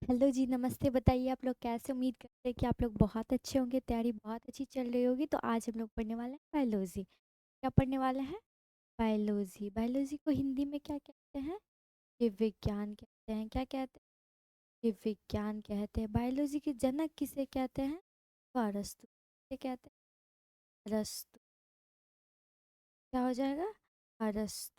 Hello जी, नमस्ते। बताइए आप लोग कैसे? उम्मीद करते हैं कि आप लोग बहुत अच्छे होंगे, तैयारी बहुत अच्छी चल रही होगी। तो आज हम लोग पढ़ने वाले हैं बायोलॉजी। क्या पढ़ने वाले हैं? बायोलॉजी। बायोलॉजी को हिंदी में क्या कहते हैं? जीव विज्ञान कहते हैं। क्या कहते हैं? जीव विज्ञान कहते हैं। बायोलॉजी के जनक किसे कहते हैं? तो अरस्तु। किसे कहते हैं? अरस्तु। क्या हो जाएगा? अरस्तु।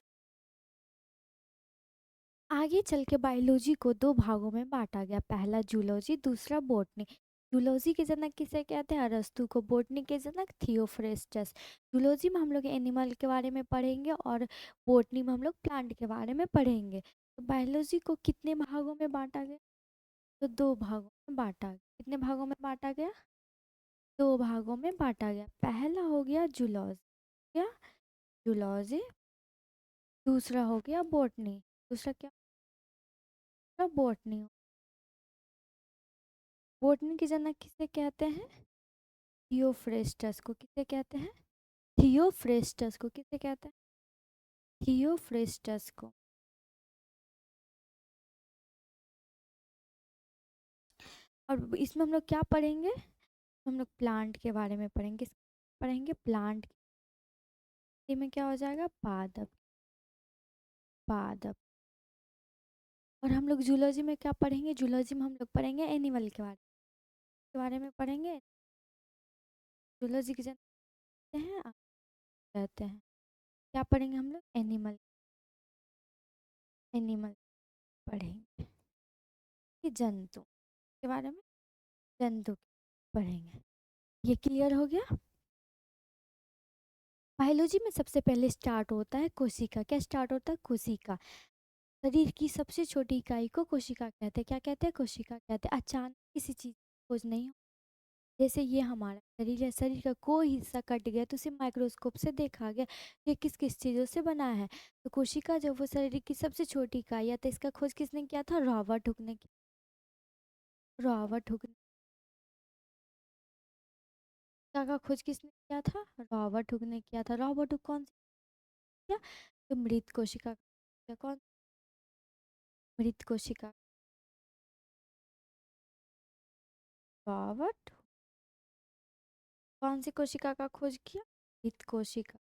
आगे चल के बायोलॉजी को दो भागों में बांटा गया, पहला जूलॉजी, दूसरा बॉटनी। जूलॉजी के जनक किसे कहते हैं? अरस्तु को। बॉटनी के जनक थियोफ्रेस्टस। जूलॉजी में हम लोग एनिमल के बारे में पढ़ेंगे और बॉटनी में हम लोग प्लांट के बारे में पढ़ेंगे। तो बायोलॉजी को कितने भागों में बांटा गया? तो दो भागों में बांटा गया। कितने भागों में बांटा गया? दो भागों में बांटा गया। पहला हो गया जूलॉजी, क्या? जूलॉजी। दूसरा हो गया बॉटनी। दूसरा क्या? बॉटनी। बॉटनी के जनक किसे कहते हैं? थियोफ्रेस्टस को। किसे कहते हैं? थियोफ्रेस्टस को। किसे कहते हैं? थियोफ्रेस्टस को। और इसमें हम लोग क्या पढ़ेंगे? हम लोग प्लांट के बारे में पढ़ेंगे। पढ़ेंगे प्लांट। में क्या हो जाएगा? पादप। पादप। और हम लोग जूलॉजी में क्या पढ़ेंगे? जूलॉजी में हम लोग पढ़ेंगे एनिमल के बारे में पढ़ेंगे। जूलॉजी के जानते हैं आप? कहते हैं क्या पढ़ेंगे हम लोग? एनिमल। एनिमल पढ़ेंगे। ये जंतु के बारे में। जंतु पढ़ेंगे। ये क्लियर हो गया? बायोलॉजी में सबसे पहले स्टार्ट होता है कोशिका। क्या स्टार्ट होता है? कोशिका। शरीर की सबसे छोटी इकाई को कोशिका कहते हैं। क्या कहते हैं? कोशिका कहते हैं। अचानक किसी चीज की खोज नहीं हो। जैसे ये हमारा शरीर है, शरीर का कोई हिस्सा कट गया तो उसे माइक्रोस्कोप से देखा गया ये किस किस चीज़ों से बना है। तो कोशिका जो वो शरीर की सबसे छोटी इकाई है, तो इसका खोज किसने किया था? रॉबर्ट हुक ने किया। रॉबर्ट हुक ने। का खोज किसने किया था? रॉबर्ट हुक ने किया था। रॉबर्ट हुक कौन सा किया? तो मृत कोशिका का। कौन? मृत कोशिका। रॉबर्ट कौन सी कोशिका का खोज किया? मृत कोशिका।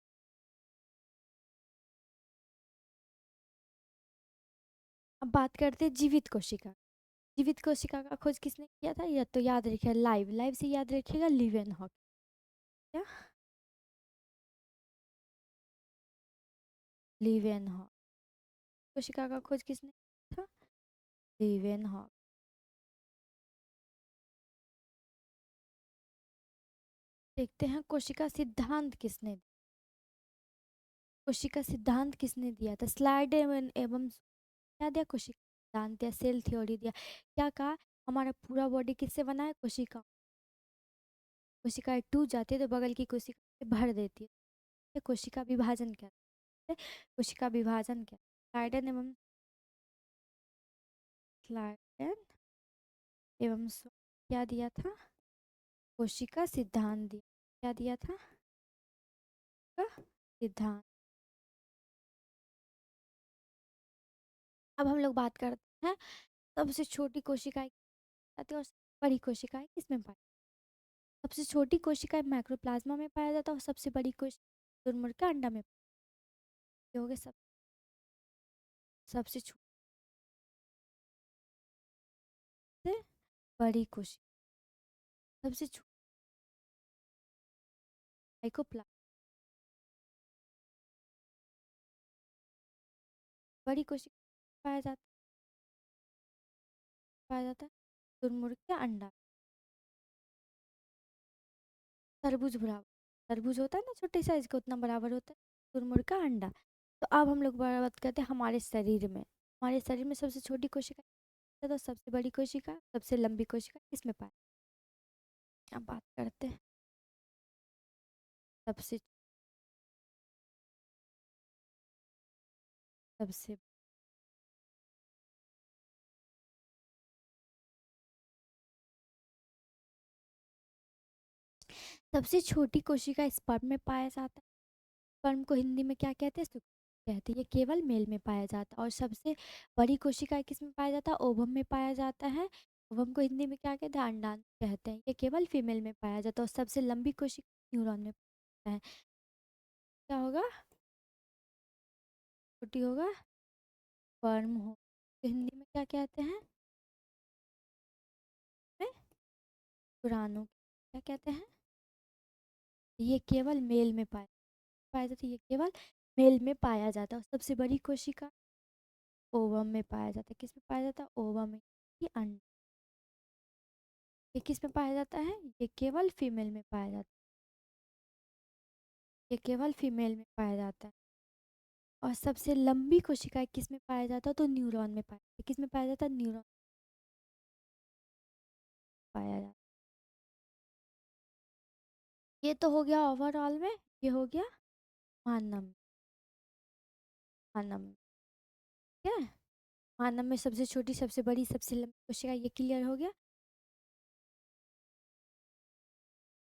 अब बात करते हैं जीवित कोशिका। जीवित कोशिका का खोज किसने किया था? या तो याद रखिएगा लाइव। लाइव से याद रखिएगा लिवेनहॉक। क्या? लिवेनहॉक। कोशिका का खोज किसने किया था? लिवेनहॉक। देखते हैं कोशिका सिद्धांत किसने दिया? कोशिका सिद्धांत किसने दिया था? स्लाइड एवं क्या दिया? कोशिका सिद्धांत दिया। सेल थ्योरी दिया। क्या कहा? हमारा पूरा बॉडी किससे बना है? कोशिका। कोशिकाएं टूट जाती है तो बगल की कोशिका से भर देती है। ये कोशिका विभाजन कहते हैं। कोशिका विभाजन क्या? स्लाइडन एवं स्लाइडन एवं क्या दिया था? कोशिका सिद्धांत दिया। क्या दिया था? का सिद्धांत। अब हम लोग बात करते हैं सबसे छोटी कोशिकाएं आती है और सबसे बड़ी कोशिकाएं किसमें पाई? सबसे छोटी कोशिकाएं माइक्रोप्लाज्मा में पाया जाता है और सबसे बड़ी कोशिका मुर्ग के अंडा में पाई। हो गए सबसे छोटी बड़ी कोशिका। सबसे छोटी माइक्रोप्लाज्मा। बड़ी कोशिका पाया जाता है मुर्ग के अंडा। तरबूज बराबर। तरबूज होता है ना छोटे साइज का, उतना बराबर होता है तुरमुर्ग का अंडा। तो अब हम लोग बात करते हैं हमारे शरीर में। हमारे शरीर में सबसे छोटी कोशिका तो सबसे बड़ी कोशिका, सबसे लंबी कोशिका किसमें पाए? अब बात करते हैं सबसे सबसे सबसे छोटी कोशिका स्पर्म में पाया जाता है। स्पर्म को हिंदी में क्या कहते हैं? शुक्र। कहते हैं, ये केवल मेल में पाया जाता है। और सबसे बड़ी कोशिका किस में पाया जाता है? ओवम में पाया जाता है। ओवम को हिंदी में क्या कहते हैं? अंडाशय कहते हैं। ये केवल फीमेल में पाया जाता है। और सबसे लंबी कोशिका न्यूरॉन में पाया जाता है। क्या होगा? छोटी होगा, स्पर्म हो, तो हिंदी में क्या कहते हैं? में शुक्राणु क्या कहते हैं? ये केवल मेल में पाया पाया जाता है। ये केवल मेल में पाया जाता है। और सबसे बड़ी कोशिका ओवम में पाया जाता है। किस में पाया जाता है? ओवम में। ये अंड ये किस में पाया जाता है? ये केवल फीमेल में पाया जाता है। ये केवल फीमेल में पाया जाता है। और सबसे लंबी कोशिका किस में पाया जाता है? तो न्यूरॉन में पाया जाता है। किस में पाया जाता है? न्यूरॉन पाया जाता है। ये तो हो गया ओवरऑल में। ये हो गया मानव मानव ठीक है। मानव में सबसे छोटी, सबसे बड़ी, सबसे लंबी कोशिका, ये क्लियर हो गया।